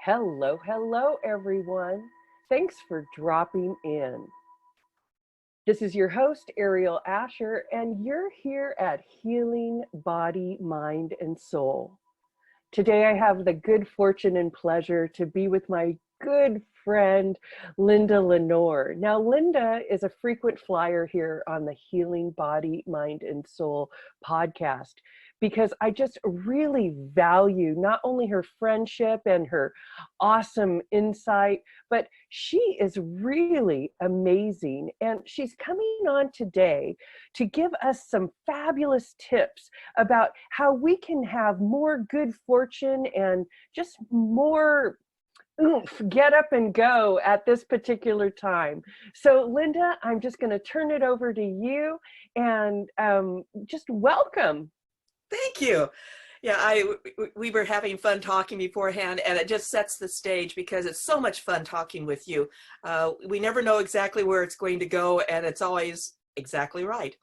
Hello, hello, everyone. Thanks for dropping in. This is your host, Aeriol Ascher, and you're here at Healing Body, Mind, and Soul. Today, I have the good fortune and pleasure to be with my good friend, Linda Lenore. Now, Linda is a frequent flyer here on the Healing Body, Mind, and Soul podcast because I just really value not only her friendship and her awesome insight, but she is really amazing. And she's coming on today to give us some fabulous tips about how we can have more good fortune and just more oomph, get up and go at this particular time. So, Linda, I'm just going to turn it over to you and just welcome. Thank you. Yeah, we were having fun talking beforehand, and it just sets the stage because it's so much fun talking with you. We never know exactly where it's going to go, and it's always exactly right.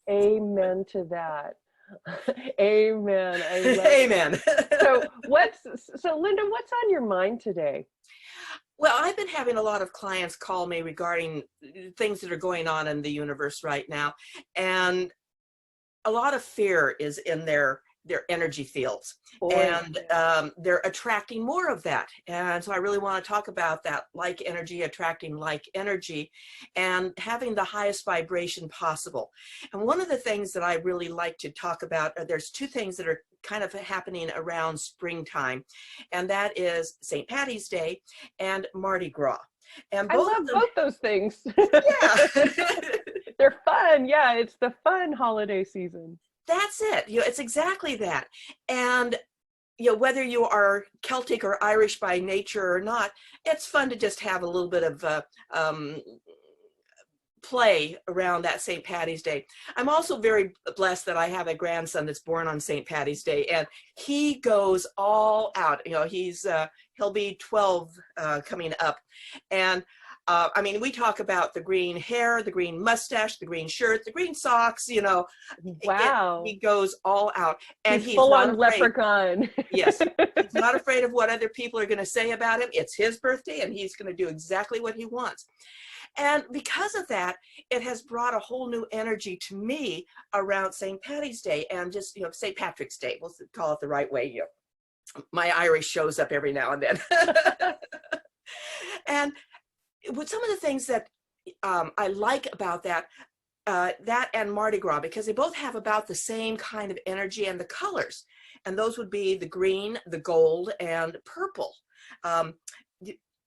Amen to that. Amen. I love Amen. so Linda, what's on your mind today? Well, I've been having a lot of clients call me regarding things that are going on in the universe right now, and a lot of fear is in their energy fields. Boy, and they're attracting more of that. And so I really want to talk about that, like energy attracting like energy and having the highest vibration possible. And one of the things that I really like to talk about, there's two things that are kind of happening around springtime, and that is St. Patty's Day and Mardi Gras. And I love both those things. Yeah. They're fun. Yeah, it's the fun holiday season. That's it. It's exactly that. And whether you are Celtic or Irish by nature or not, it's fun to just have a little bit of play around that St. Patty's Day. I'm also very blessed that I have a grandson that's born on St. Patty's Day, and he goes all out. He'll be 12 coming up, and I mean, we talk about the green hair, the green mustache, the green shirt, the green socks, Wow. He goes all out. And he's full not on afraid. Leprechaun. Yes. He's not afraid of what other people are going to say about him. It's his birthday, and he's going to do exactly what he wants. And because of that, it has brought a whole new energy to me around St. Patty's Day and just, St. Patrick's Day. We'll call it the right way. My Irish shows up every now and then. And with some of the things that I like about that and Mardi Gras, because they both have about the same kind of energy and the colors. And those would be the green, the gold, and purple.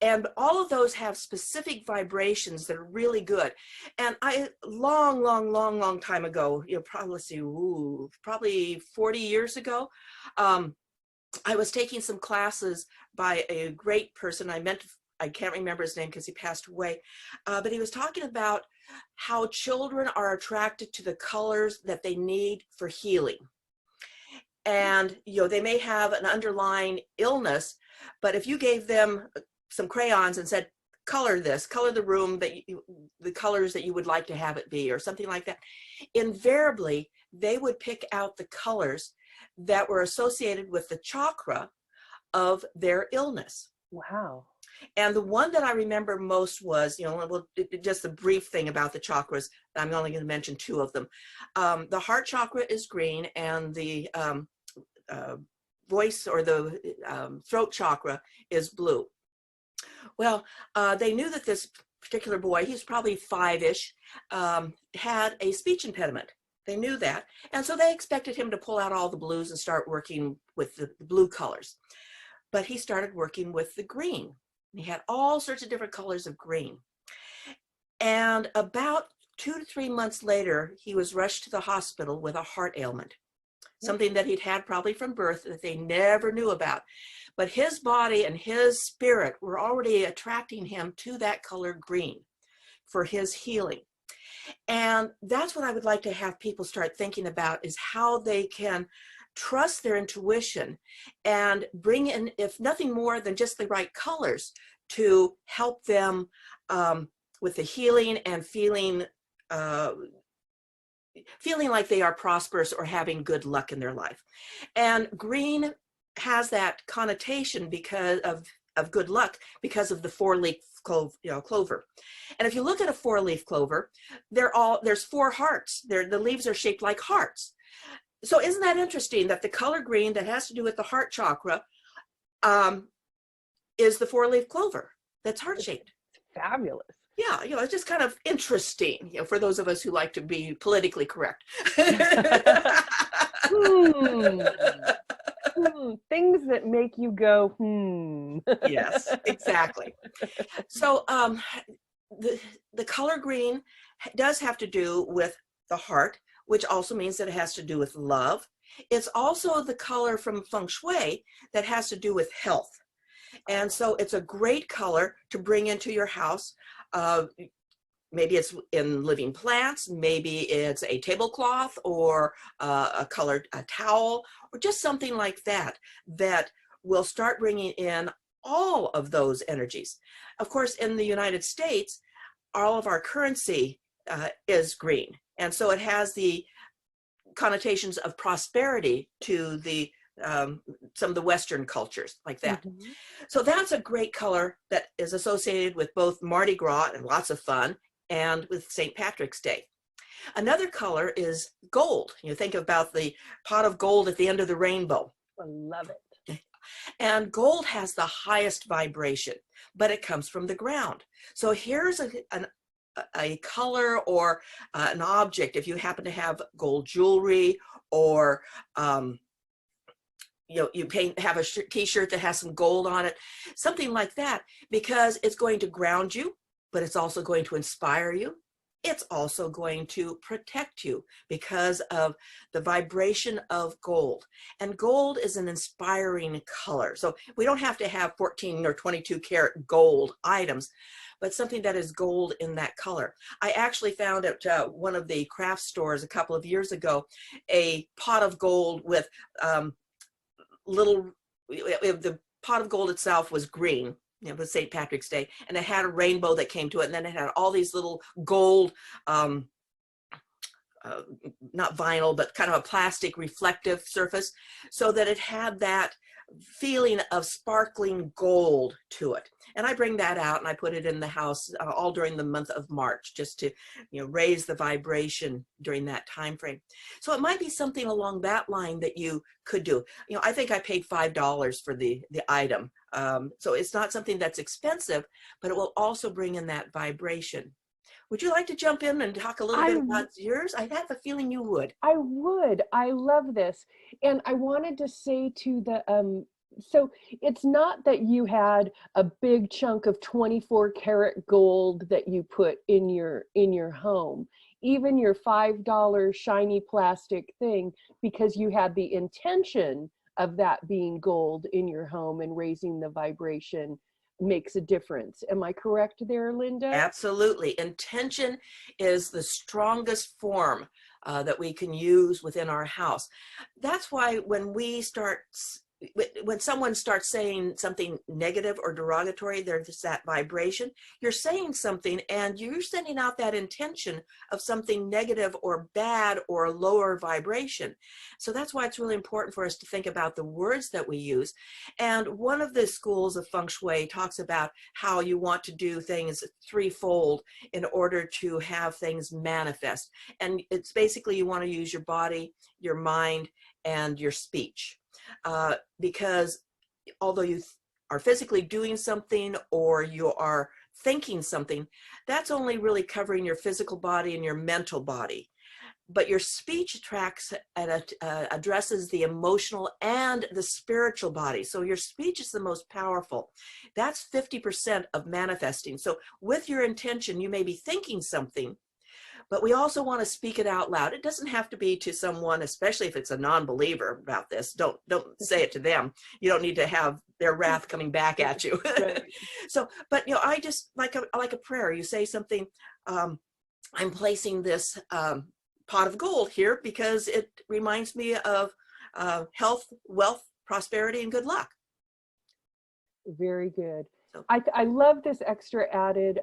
And all of those have specific vibrations that are really good. And long time ago, probably 40 years ago, I was taking some classes by a great person. I can't remember his name because he passed away, but he was talking about how children are attracted to the colors that they need for healing. And, they may have an underlying illness, but if you gave them some crayons and said, color this, color the room, the colors that you would like to have it be, or something like that, invariably, they would pick out the colors that were associated with the chakra of their illness. Wow. And the one that I remember most was, just a brief thing about the chakras. I'm only going to mention two of them. The heart chakra is green, and the voice or the throat chakra is blue. Well, they knew that this particular boy, he's probably 5-ish, had a speech impediment. They knew that. And so they expected him to pull out all the blues and start working with the blue colors. But he started working with the green. He had all sorts of different colors of green. And about 2 to 3 months later, he was rushed to the hospital with a heart ailment, something that he'd had probably from birth that they never knew about. But his body and his spirit were already attracting him to that color green for his healing. And that's what I would like to have people start thinking about, is how they can trust their intuition and bring in, if nothing more than just the right colors, to help them with the healing and feeling like they are prosperous or having good luck in their life. And green has that connotation because of of good luck because of the four-leaf clover. And if you look at a four-leaf clover, there's four hearts. The leaves are shaped like hearts. So isn't that interesting that the color green that has to do with the heart chakra is the four-leaf clover that's heart-shaped? Fabulous. Yeah, it's just kind of interesting, for those of us who like to be politically correct. Things that make you go, Yes, exactly. So the color green does have to do with the heart, which also means that it has to do with love. It's also the color from feng shui that has to do with health. And so it's a great color to bring into your house. Maybe it's in living plants, maybe it's a tablecloth or a towel, or just something like that, that will start bringing in all of those energies. Of course, in the United States, all of our currency is green. And so it has the connotations of prosperity to the some of the Western cultures like that. Mm-hmm. So that's a great color that is associated with both Mardi Gras and lots of fun, and with St. Patrick's Day. Another color is gold. You think about the pot of gold at the end of the rainbow. I love it. And gold has the highest vibration, but it comes from the ground. So here's a color or an object, if you happen to have gold jewelry, or you have a t-shirt that has some gold on it, something like that, because it's going to ground you, but it's also going to inspire you. It's also going to protect you because of the vibration of gold. And gold is an inspiring color. So we don't have to have 14 or 22 karat gold items, but something that is gold in that color. I actually found at one of the craft stores a couple of years ago, a pot of gold with the pot of gold itself was green. It was St. Patrick's Day, and it had a rainbow that came to it, and then it had all these little gold, not vinyl, but kind of a plastic reflective surface, so that it had that feeling of sparkling gold to it. And I bring that out and I put it in the house all during the month of March, just to raise the vibration during that time frame. So it might be something along that line that you could do. I think I paid $5 for the item. So it's not something that's expensive, but it will also bring in that vibration. Would you like to jump in and talk a little bit about yours? I have a feeling you would. I would. I love this. And I wanted to say to the, so it's not that you had a big chunk of 24 karat gold that you put in your home, even your $5 shiny plastic thing, because you had the intention of that being gold in your home and raising the vibration makes a difference. Am I correct there, Linda? Absolutely. Intention is the strongest form that we can use within our house. That's why when someone starts saying something negative or derogatory, there's that vibration. You're saying something and you're sending out that intention of something negative or bad or lower vibration. So that's why it's really important for us to think about the words that we use. And one of the schools of feng shui talks about how you want to do things threefold in order to have things manifest. And it's basically you want to use your body, your mind, and your speech. Because although you are physically doing something or you are thinking something, that's only really covering your physical body and your mental body. But your speech attracts and addresses the emotional and the spiritual body. So your speech is the most powerful. That's 50% of manifesting. So with your intention, you may be thinking something, but we also want to speak it out loud. It doesn't have to be to someone, especially if it's a non-believer about this. Don't say it to them. You don't need to have their wrath coming back at you. Right. So, but I just like a prayer. You say something. I'm placing this pot of gold here because it reminds me of health, wealth, prosperity, and good luck. Very good. So I love this extra added.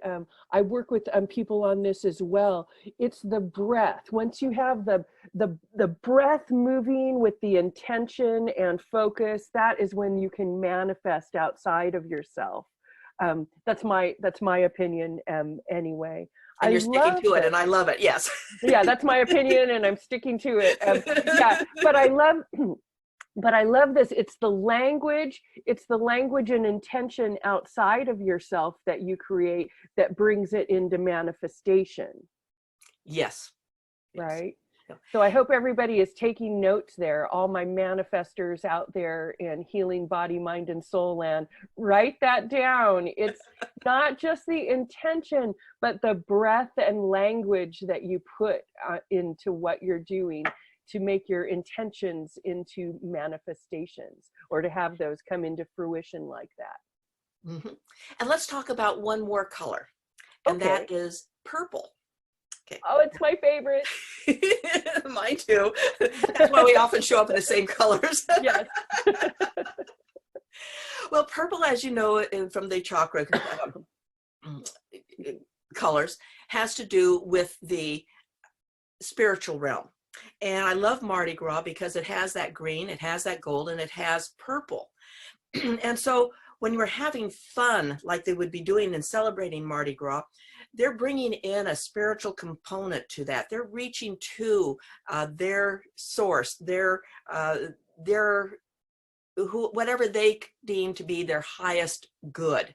I work with people on this as well. It's the breath. Once you have the breath moving with the intention and focus, that is when you can manifest outside of yourself. That's my opinion. Anyway, and I you're sticking love to it, this. and I love it. Yes. Yeah, that's my opinion, and I'm sticking to it. Yeah, but I love. But I love this. It's the language and intention outside of yourself that you create that brings it into manifestation. Yes. Right? Yes. So I hope everybody is taking notes there. All my manifestors out there in healing body, mind, and soul land, write that down. It's not just the intention, but the breath and language that you put into what you're doing to make your intentions into manifestations, or to have those come into fruition like that. Mm-hmm. And let's talk about one more color, and Okay. that is purple. Okay. Oh, it's my favorite. Mine too. That's why we often show up in the same colors. Yes. Well, purple, as you know from the chakra colors, has to do with the spiritual realm. And I love Mardi Gras because it has that green, it has that gold, and it has purple. And so when you're having fun, like they would be doing in celebrating Mardi Gras, they're bringing in a spiritual component to that. They're reaching to their source, their whatever they deem to be their highest good.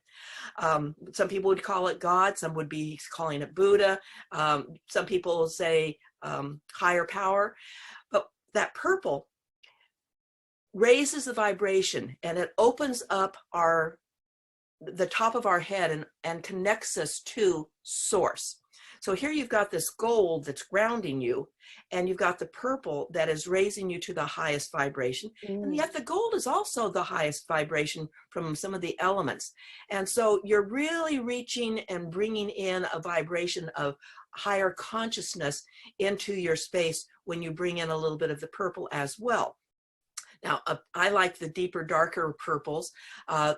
Some people would call it God. Some would be calling it Buddha. Some people say higher power. But that purple raises the vibration, and it opens up the top of our head and connects us to source. So here you've got this gold that's grounding you, and you've got the purple that is raising you to the highest vibration. And yet the gold is also the highest vibration from some of the elements. And so you're really reaching and bringing in a vibration of higher consciousness into your space when you bring in a little bit of the purple as well. Now, I like the deeper, darker purples.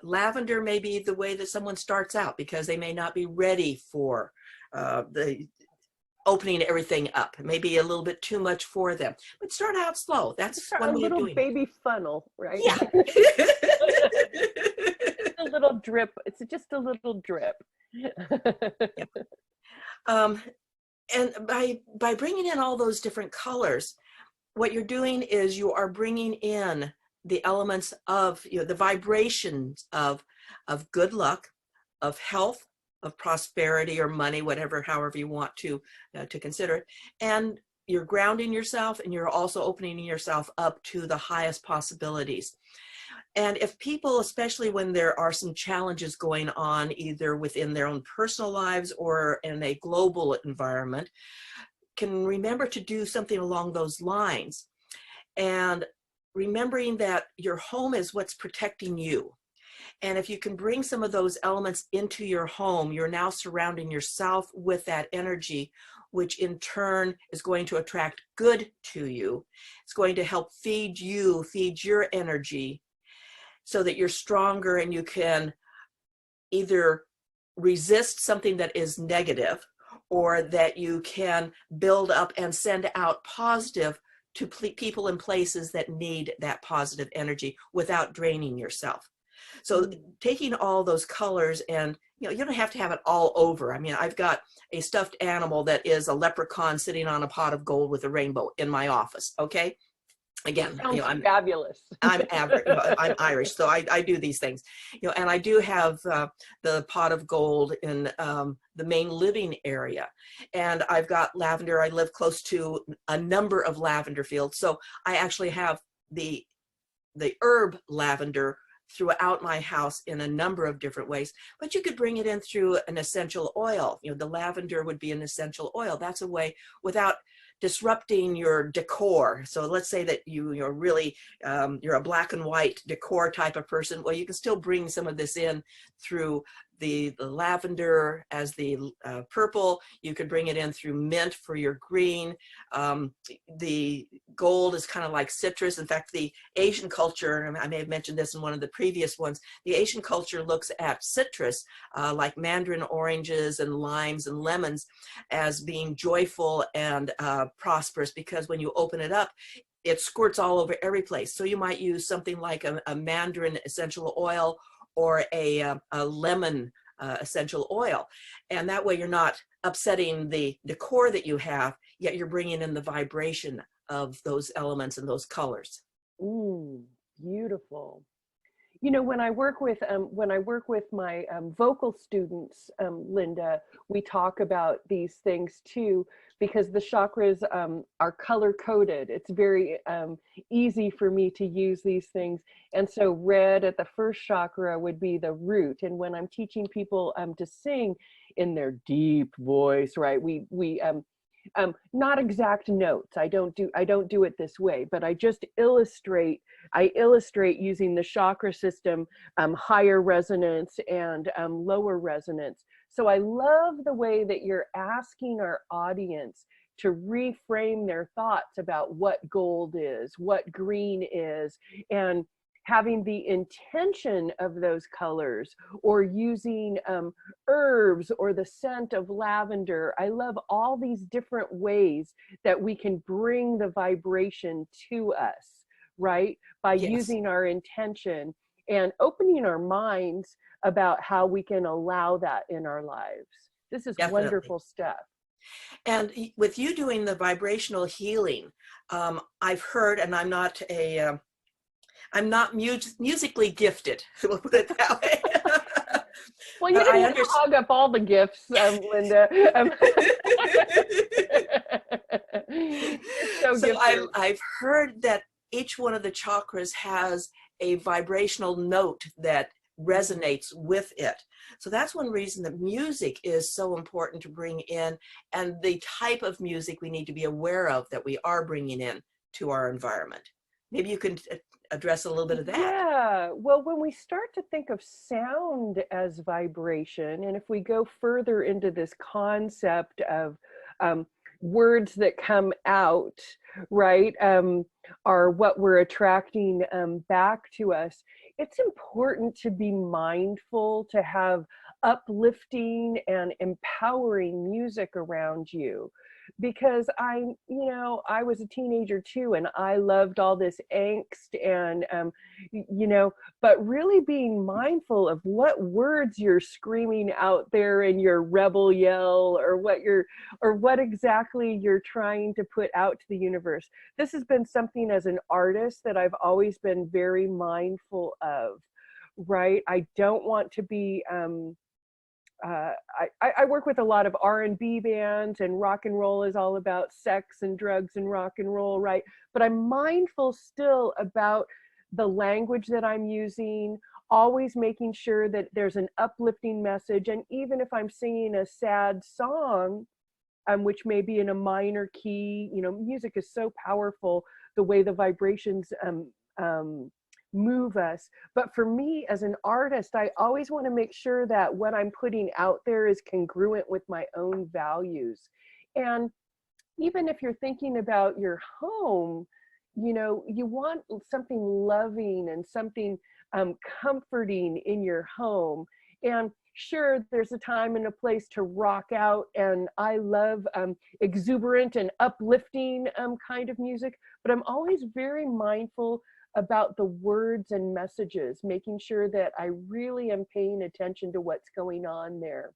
Lavender may be the way that someone starts out because they may not be ready for the opening everything up. It may be a little bit too much for them, but start out slow. That's one way of doing it. A little baby funnel, right? Yeah. A little drip. It's just a little drip. Yep. And by bringing in all those different colors, what you're doing is you are bringing in the elements of, the vibrations of good luck, of health, of prosperity or money, however you want to consider it. And you're grounding yourself, and you're also opening yourself up to the highest possibilities. And if people, especially when there are some challenges going on, either within their own personal lives or in a global environment, can remember to do something along those lines, and remembering that your home is what's protecting you. And if you can bring some of those elements into your home, you're now surrounding yourself with that energy, which in turn is going to attract good to you. It's going to help feed your energy, so that you're stronger and you can either resist something that is negative, or that you can build up and send out positive to people and places that need that positive energy without draining yourself. So taking all those colors, and you don't have to have it all over. I mean, I've got a stuffed animal that is a leprechaun sitting on a pot of gold with a rainbow in my office. Okay. Again, I'm fabulous. I'm average. I'm Irish, so I do these things. And I do have the pot of gold in the main living area, and I've got lavender. I live close to a number of lavender fields, so I actually have the herb lavender throughout my house in a number of different ways. But you could bring it in through an essential oil. The lavender would be an essential oil. That's a way without disrupting your decor. So let's say that you're really you're a black and white decor type of person. Well, you can still bring some of this in through the lavender as the purple. You could bring it in through mint for your green. The gold is kind of like citrus. In fact, the Asian culture, and I may have mentioned this in one of the previous ones, the Asian culture looks at citrus like mandarin oranges and limes and lemons as being joyful and prosperous, because when you open it up, it squirts all over every place. So you might use something like a mandarin essential oil or a lemon essential oil. And that way you're not upsetting the decor that you have, yet you're bringing in the vibration of those elements and those colors. Beautiful. You know, when I work with my vocal students, Linda, we talk about these things too, because the chakras are color coded. It's very easy for me to use these things. And so red at the first chakra would be the root. And when I'm teaching people to sing in their deep voice, right, we not exact notes. I don't do it this way, but I just illustrate. I illustrate using the chakra system, higher resonance and lower resonance. So I love the way that you're asking our audience to reframe their thoughts about what gold is, what green is, and having the intention of those colors, or using herbs or the scent of lavender. I love all these different ways that we can bring the vibration to us, right? By Yes. using our intention and opening our minds about how we can allow that in our lives. This is Definitely. wonderful stuff. And with you doing the vibrational healing, I've heard, and I'm not musically gifted, we'll put it that way. Well, you didn't have to hog up all the gifts, Linda. So I've heard that each one of the chakras has a vibrational note that resonates with it. So that's one reason that music is so important to bring in, and the type of music we need to be aware of that we are bringing in to our environment. Maybe you can address a little bit of that. Yeah, well, when we start to think of sound as vibration, and if we go further into this concept of words that come out, right, are what we're attracting back to us, it's important to be mindful to have uplifting and empowering music around you. Because I was a teenager too, and I loved all this angst and, but really being mindful of what words you're screaming out there in your rebel yell, or what exactly you're trying to put out to the universe. This has been something as an artist that I've always been very mindful of, right? I don't want to be, I work with a lot of R&B bands, and rock and roll is all about sex and drugs and rock and roll, right? But I'm mindful still about the language that I'm using, always making sure that there's an uplifting message. And even if I'm singing a sad song, which may be in a minor key, music is so powerful, the way the vibrations move us. But for me as an artist, I always want to make sure that what I'm putting out there is congruent with my own values. And even if you're thinking about your home, you want something loving and something comforting in your home. And sure, there's a time and a place to rock out, and I love exuberant and uplifting kind of music, but I'm always very mindful about the words and messages, making sure that I really am paying attention to what's going on there.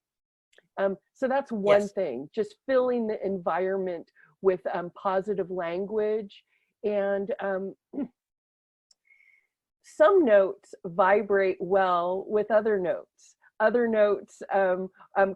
So that's one thing, just filling the environment with positive language. And some notes vibrate well with other notes. Other notes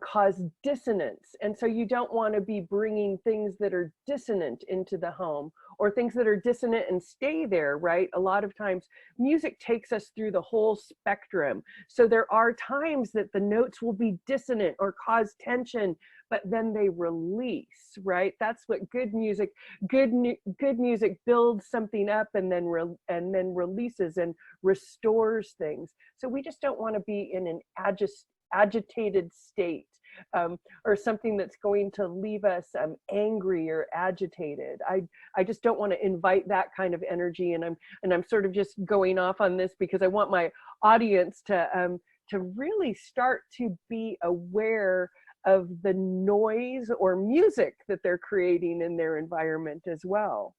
cause dissonance. And so you don't want to be bringing things that are dissonant into the home, or things that are dissonant and stay there, right? A lot of times music takes us through the whole spectrum. So there are times that the notes will be dissonant or cause tension, but then they release, right? That's what good music builds something up and then releases and restores things. So we just don't want to be in an agitated state, or something that's going to leave us angry or agitated. I just don't want to invite that kind of energy, and I'm sort of just going off on this because I want my audience to really start to be aware of the noise or music that they're creating in their environment as well.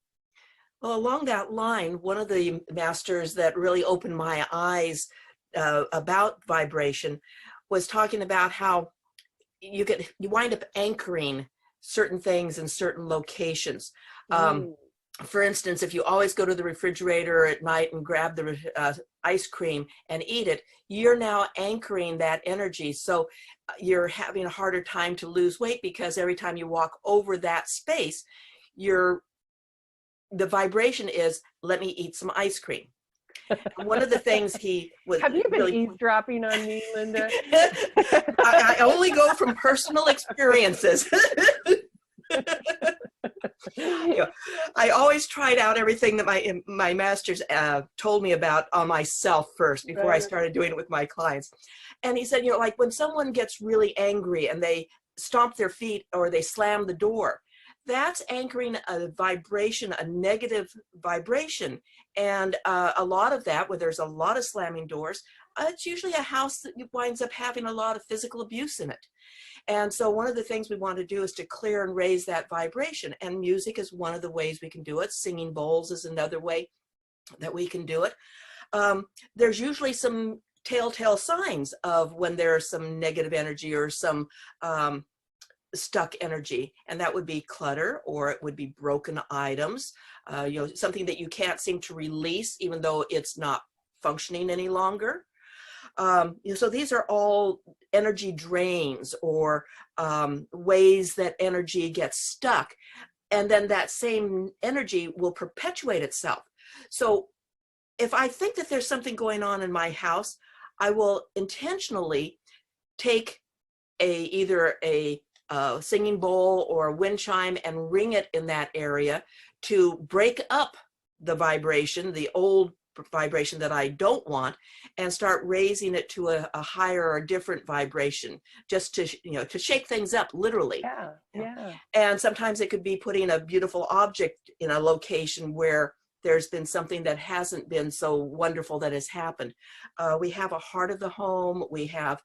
Well, along that line, one of the masters that really opened my eyes about vibration was talking about how you wind up anchoring certain things in certain locations. For instance, if you always go to the refrigerator at night and grab the ice cream and eat it, you're now anchoring that energy. So you're having a harder time to lose weight because every time you walk over that space, the vibration is, let me eat some ice cream. And one of the things he was— Have you been eavesdropping on me, Linda? I only go from personal experiences. You know, I always tried out everything that my masters told me about on myself first before I started doing it with my clients. And he said, like when someone gets really angry and they stomp their feet or they slam the door, that's anchoring a vibration, a negative vibration. And a lot of that, where there's a lot of slamming doors, it's usually a house that winds up having a lot of physical abuse in it. And so one of the things we want to do is to clear and raise that vibration. And music is one of the ways we can do it. Singing bowls is another way that we can do it. There's usually some telltale signs of when there's some negative energy or some stuck energy, and that would be clutter, or it would be broken items, something that you can't seem to release even though it's not functioning any longer. So these are all energy drains, or ways that energy gets stuck, and then that same energy will perpetuate itself. So if I think that there's something going on in my house, I will intentionally take either a singing bowl or a wind chime and ring it in that area to break up the vibration, the old vibration that I don't want, and start raising it to a higher or different vibration, just to to shake things up, literally. Yeah. And sometimes it could be putting a beautiful object in a location where there's been something that hasn't been so wonderful that has happened. We have a heart of the home. We have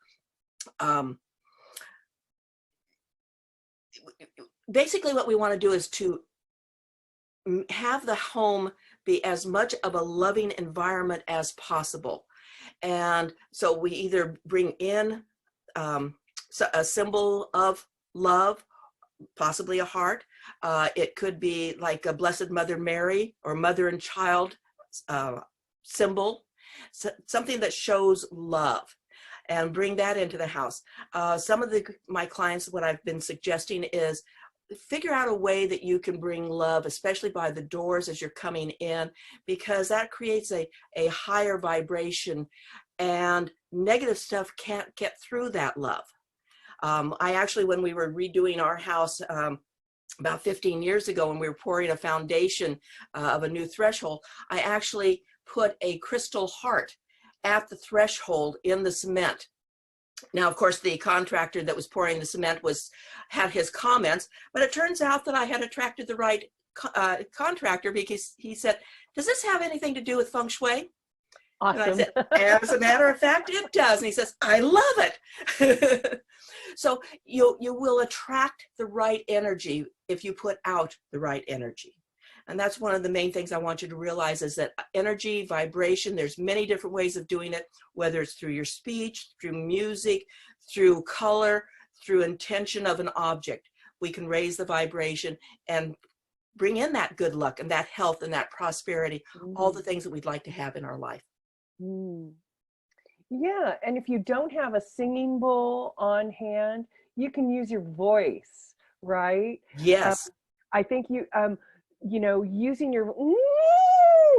basically what we want to do is to have the home be as much of a loving environment as possible. And so we either bring in a symbol of love, possibly a heart. It could be like a Blessed Mother Mary or mother and child symbol, something that shows love, and bring that into the house. Some of my clients, what I've been suggesting is figure out a way that you can bring love, especially by the doors as you're coming in, because that creates a higher vibration, and negative stuff can't get through that love. I actually, when we were redoing our house about 15 years ago, when we were pouring a foundation of a new threshold, I actually put a crystal heart at the threshold in the cement. Now, of course, the contractor that was pouring the cement had his comments, but it turns out that I had attracted the right contractor, because he said, "Does this have anything to do with feng shui?" Awesome. And I said, "As a matter of fact, it does." And he says, "I love it." So you will attract the right energy if you put out the right energy. And that's one of the main things I want you to realize, is that energy, vibration, there's many different ways of doing it, whether it's through your speech, through music, through color, through intention of an object. We can raise the vibration and bring in that good luck and that health and that prosperity, all the things that we'd like to have in our life. Yeah, and if you don't have a singing bowl on hand, you can use your voice, right? Yes. I think using your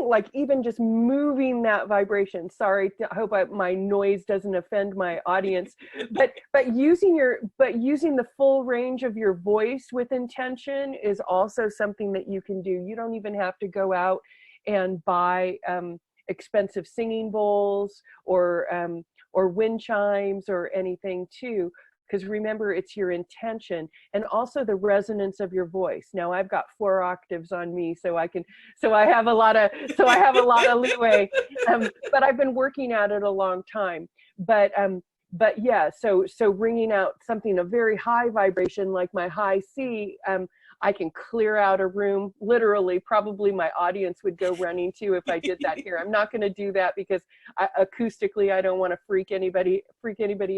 like even just moving that vibration. Sorry, I hope my noise doesn't offend my audience. but using the full range of your voice with intention is also something that you can do. You don't even have to go out and buy expensive singing bowls or wind chimes or anything too, because remember, it's your intention and also the resonance of your voice. Now I've got 4 octaves on me, so I have a lot of leeway. But I've been working at it a long time. But yeah, so ringing out something of very high vibration, like my high C, I can clear out a room. Literally, probably my audience would go running too if I did that here. I'm not going to do that because acoustically, I don't want to freak anybody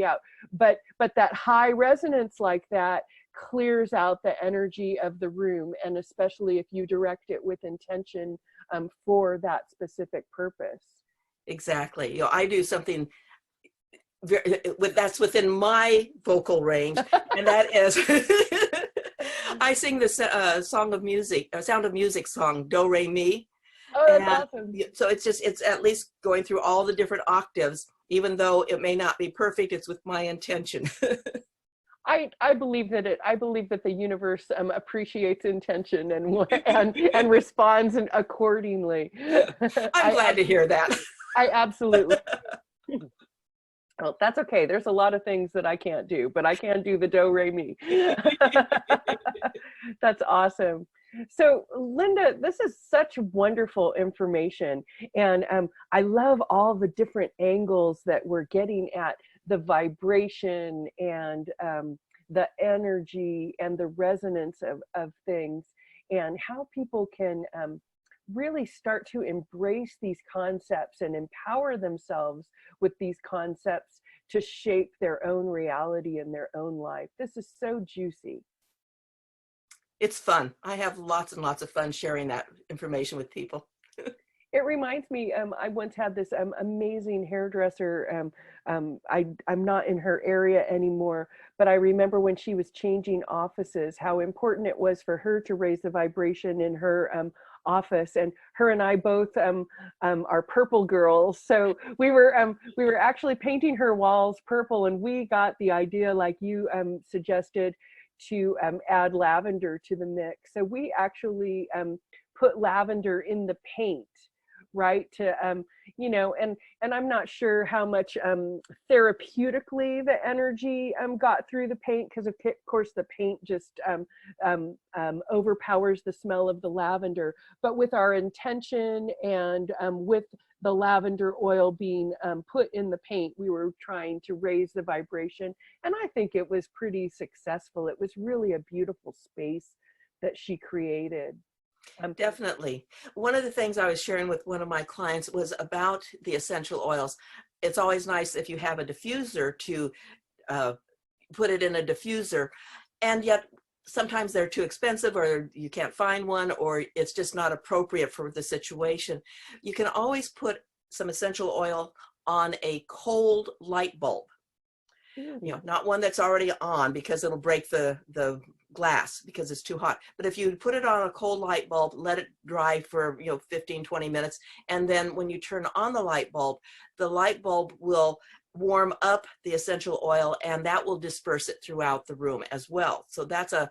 out. But that high resonance like that clears out the energy of the room, and especially if you direct it with intention for that specific purpose. Exactly. I do something that's within my vocal range, and that is I sing this Sound of Music song, Do Re Mi. Oh, that's awesome. So it's at least going through all the different octaves, even though it may not be perfect. It's with my intention. I believe that the universe appreciates intention and responds accordingly. I'm glad to hear that. I absolutely. Well, that's okay. There's a lot of things that I can't do, but I can do the do re mi. That's awesome. So Linda, this is such wonderful information, and I love all the different angles that we're getting at the vibration and the energy and the resonance of things, and how people can really start to embrace these concepts and empower themselves with these concepts to shape their own reality in their own life. This is so juicy. It's fun. I have lots and lots of fun sharing that information with people. It reminds me, I once had this amazing hairdresser. I'm not in her area anymore, but I remember when she was changing offices, how important it was for her to raise the vibration in her office. And her and I both are purple girls, so we were actually painting her walls purple, and we got the idea, like you suggested, to add lavender to the mix. So we actually put lavender in the paint, right, to and I'm not sure how much therapeutically the energy got through the paint, because of course the paint just overpowers the smell of the lavender. But with our intention and with the lavender oil being put in the paint, we were trying to raise the vibration, and I think it was pretty successful. It was really a beautiful space that she created. Definitely. One of the things I was sharing with one of my clients was about the essential oils. It's always nice if you have a diffuser to put it in a diffuser, and yet sometimes they're too expensive, or you can't find one, or it's just not appropriate for the situation. You can always put some essential oil on a cold light bulb. Not one that's already on, because it'll break the glass because it's too hot. But if you put it on a cold light bulb, let it dry for 15-20 minutes, and then when you turn on the light bulb will warm up the essential oil, and that will disperse it throughout the room as well. So that's an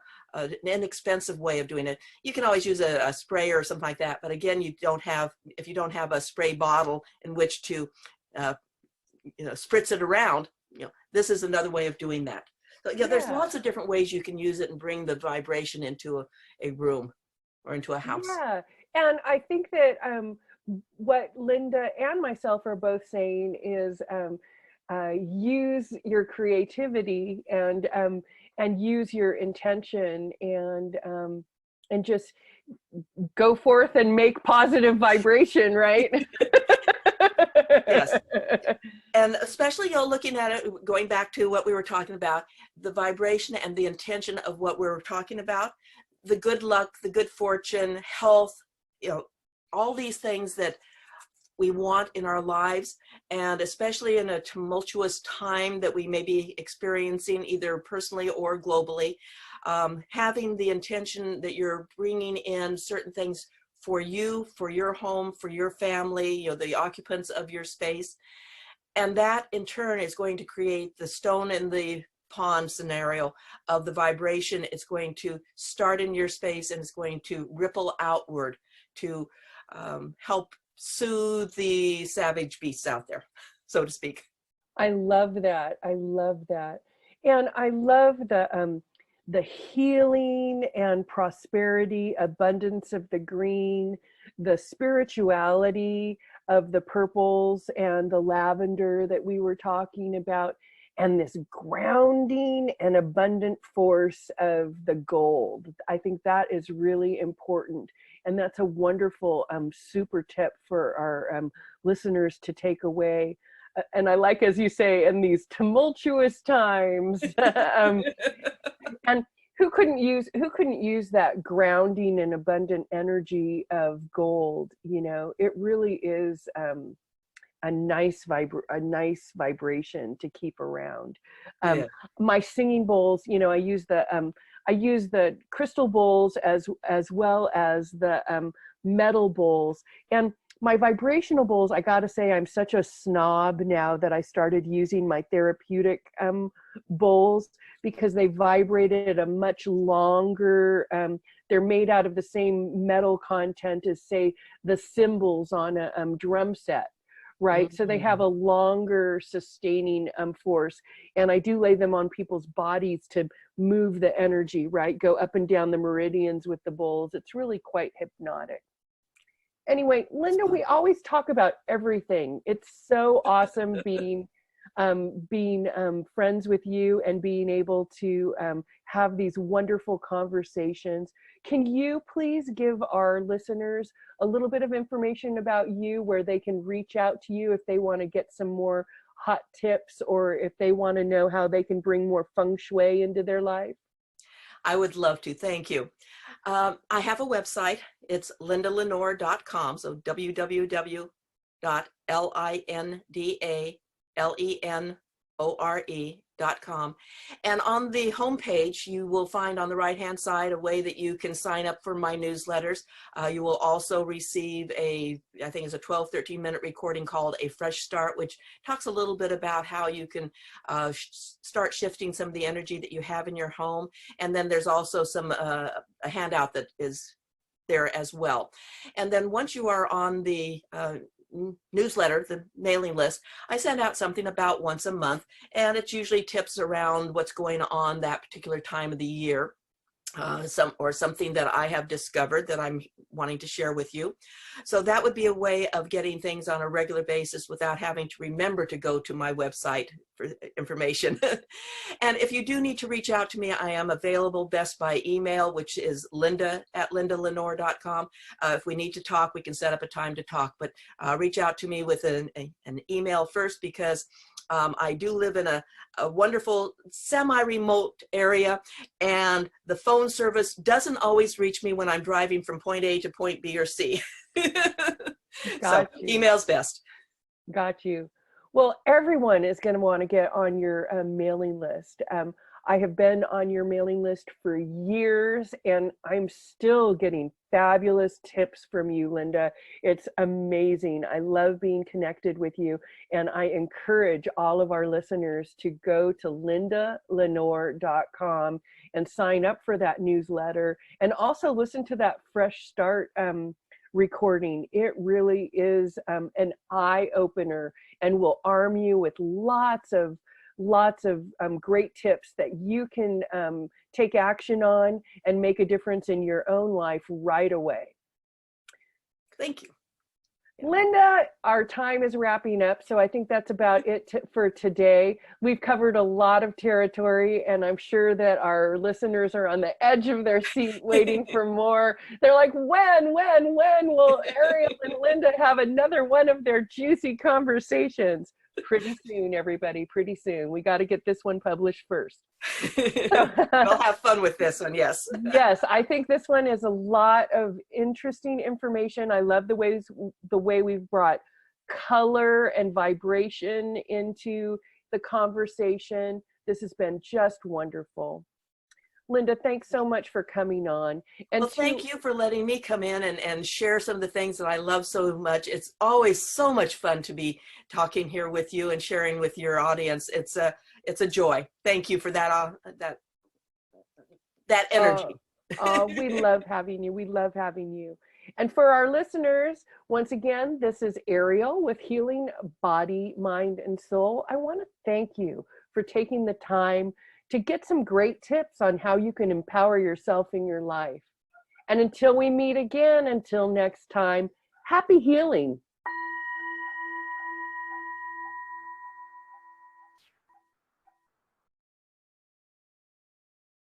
inexpensive way of doing it. You can always use a sprayer or something like that, but again, if you don't have a spray bottle in which to spritz it around, this is another way of doing that. So there's lots of different ways you can use it and bring the vibration into a room or into a house. Yeah, and I think that what Linda and myself are both saying is use your creativity and use your intention, and just go forth and make positive vibration, right? Yes. And especially, looking at it, going back to what we were talking about, the vibration and the intention of what we were talking about, the good luck, the good fortune, health, all these things that we want in our lives, and especially in a tumultuous time that we may be experiencing either personally or globally, having the intention that you're bringing in certain things for you, for your home, for your family, the occupants of your space. And that in turn is going to create the stone in the pond scenario of the vibration. It's going to start in your space, and it's going to ripple outward to help soothe the savage beasts out there, so to speak. I love that. I love that. And I love the healing and prosperity, abundance of the green, the spirituality of the purples and the lavender that we were talking about, and this grounding and abundant force of the gold. I think that is really important. And that's a wonderful super tip for our listeners to take away. And I like, as you say, in these tumultuous times, and who couldn't use that grounding and abundant energy of gold? You know, it really is a nice vibration to keep around. Yeah. My singing bowls, you know, I use the crystal bowls as well as the metal bowls. And my vibrational bowls, I gotta say, I'm such a snob now that I started using my therapeutic bowls, because they vibrated at a much longer, they're made out of the same metal content as, say, the cymbals on a drum set, right? Mm-hmm. So they have a longer sustaining force. And I do lay them on people's bodies to move the energy, right? Go up and down the meridians with the bowls. It's really quite hypnotic. Anyway, Linda, we always talk about everything. It's so awesome being friends with you and being able to have these wonderful conversations. Can you please give our listeners a little bit of information about you, where they can reach out to you if they want to get some more hot tips, or if they want to know how they can bring more feng shui into their life? I would love to. Thank you. I have a website. It's lindalenore.com. So www.lindalenore.com. And on the homepage, you will find on the right-hand side a way that you can sign up for my newsletters. You will also receive I think it's a 12, 13-minute recording called A Fresh Start, which talks a little bit about how you can start shifting some of the energy that you have in your home. And then there's also a handout that is there as well. And then once you are on the newsletter, the mailing list, I send out something about once a month, and it's usually tips around what's going on that particular time of the year. Something that I have discovered that I'm wanting to share with you. So that would be a way of getting things on a regular basis without having to remember to go to my website for information. And if you do need to reach out to me, I am available best by email, which is linda@lindalenore.com. If we need to talk, we can set up a time to talk, but reach out to me with an email first, because I do live in a wonderful semi-remote area, and the phone service doesn't always reach me when I'm driving from point A to point B or C. So email's best. Got you. Well, everyone is going to want to get on your mailing list. I have been on your mailing list for years, and I'm still getting fabulous tips from you, Linda. It's amazing. I love being connected with you, and I encourage all of our listeners to go to lindalenore.com and sign up for that newsletter, and also listen to that Fresh Start recording. It really is an eye-opener, and will arm you with lots of great tips that you can take action on and make a difference in your own life right away. Thank you. Linda, our time is wrapping up, so I think that's about it for today. We've covered a lot of territory, and I'm sure that our listeners are on the edge of their seat waiting for more. They're like, when will Aeriol and Linda have another one of their juicy conversations? Pretty soon, everybody, pretty soon. We got to get this one published first. We'll have fun with this one, yes. Yes, I think this one is a lot of interesting information. I love the way we've brought color and vibration into the conversation. This has been just wonderful. Linda, thanks so much for coming on. And well, thank you for letting me come in and share some of the things that I love so much. It's always so much fun to be talking here with you and sharing with your audience. It's a joy. Thank you for that energy. We love having you. We love having you. And for our listeners, once again, this is Aeriol with Healing Body, Mind, and Soul. I want to thank you for taking the time to get some great tips on how you can empower yourself in your life. And until we meet again, until next time, happy healing.